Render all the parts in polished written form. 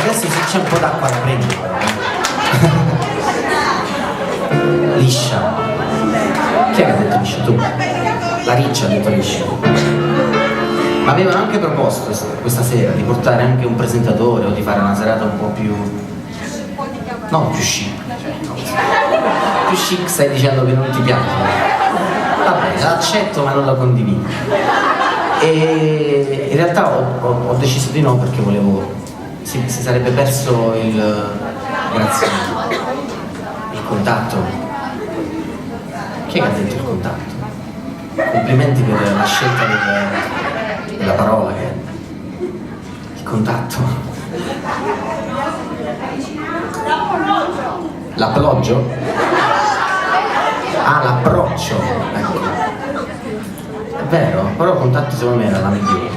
adesso se c'è un po' d'acqua la prendo. Liscia. Chi è che ha detto liscia? Tu? La Riccia ha detto liscia. Ma avevano anche proposto questa sera di portare anche un presentatore o di fare una serata un po' più... no, più chic. Più chic stai dicendo che non ti piace. Vabbè, l'accetto ma non la condivido. E in realtà ho deciso di no perché volevo... si sarebbe perso il... grazie, il contatto. Chi è che ha detto il contatto? Complimenti per la scelta della parola, il contatto. L'appoggio? Ah, l'approccio, ecco. È vero, però il contatto secondo me era la migliore.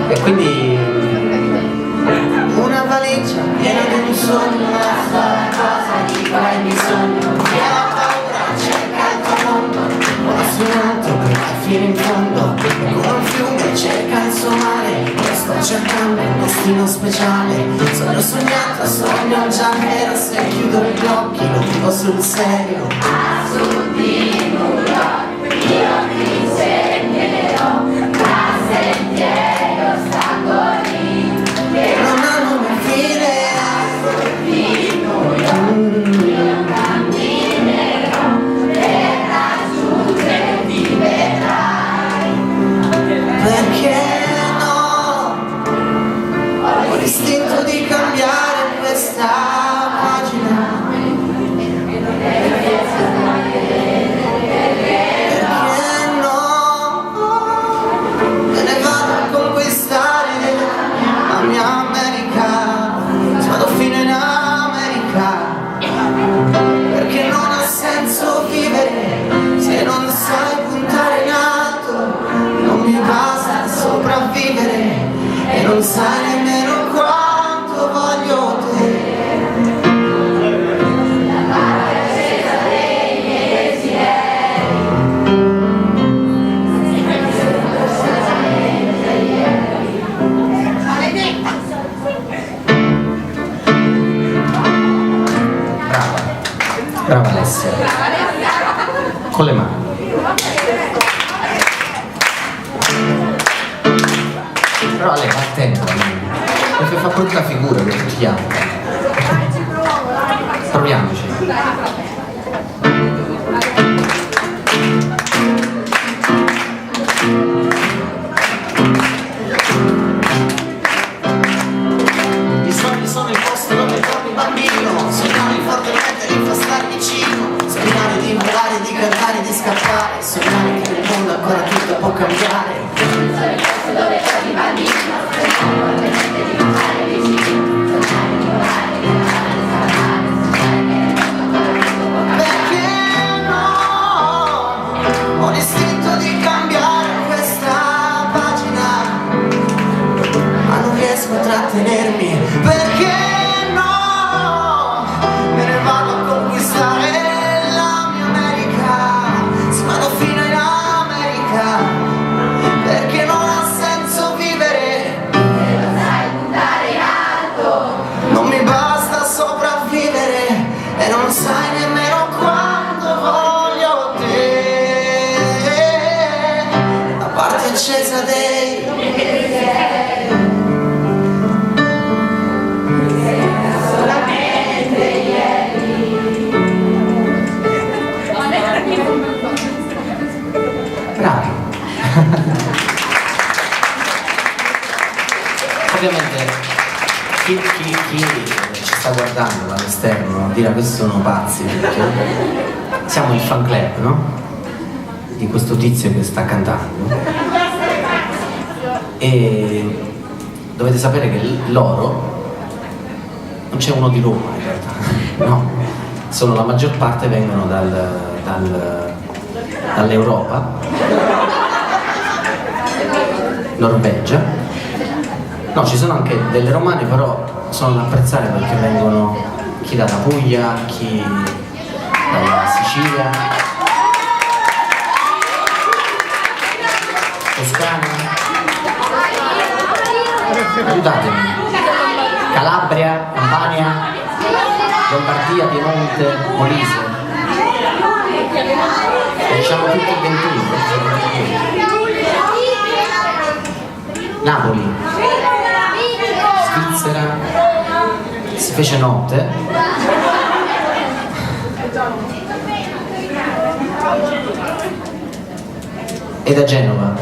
E quindi una valigia piena di un sogno, una sola cosa di cui hai bisogno. Chi ha paura cerca il tuo mondo, ora su un altro perché fino in fondo. E come un fiume cerca il suo mare, io sto cercando un destino speciale. Sogno sognato, sogno già nero, se chiudo gli occhi lo vivo sul serio. A sud di New York, io ti insegnerò da sentiero ostacoli che non hanno mai fine. A sud di New York, io camminerò per raggiungerti, vedrai. Perché no? Ho l'istinto di cambiare questa pagina. E non sai nemmeno quanto voglio te. La parte accesa dei miei desideri. Brava, brava Alessia. Con le mani. Però lei fa tempo, perché fa brutta figura per tutti gli altri. Proviamoci. I sogni sono il posto dove trovi bambino. Sognare fortemente di star vicino. Sognare di volare, di cantare, di scappare. Sognare che nel mondo ancora tutto può cambiare. Dove trovi bambino, sognare di stare vicino, sognare di volare, di cantare, di scappare, sognare che nel mondo ancora tutto può cambiare. Perché no? Ho l'istinto di cambiare questa pagina, ma non riesco a trattenermi. Perché no? Me ne vado a conquistare la mia America, se vado fino in America. Perché non ha senso vivere e lo sai puntare in alto. Non mi basta sopravvivere e non sai nemmeno quanto voglio te. La parte accesa dei miei desideri. Solamente ieri. Bravi. Ovviamente chi ci sta guardando dall'esterno dirà questi sono pazzi, perché siamo il fan club, no? Di questo tizio che sta cantando. E dovete sapere che loro non c'è uno di Roma in realtà, no? Sono la maggior parte vengono dall'Europa, Norvegia. No, ci sono anche delle romane, però sono da apprezzare perché vengono chi dalla Puglia, chi dalla Sicilia, Toscana. Aiutatemi. Calabria, Campania, Lombardia, Piemonte, Molise. Diciamo tutti il 21. Napoli, Svizzera, si fece notte. E da Genova.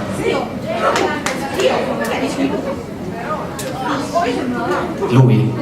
Lui.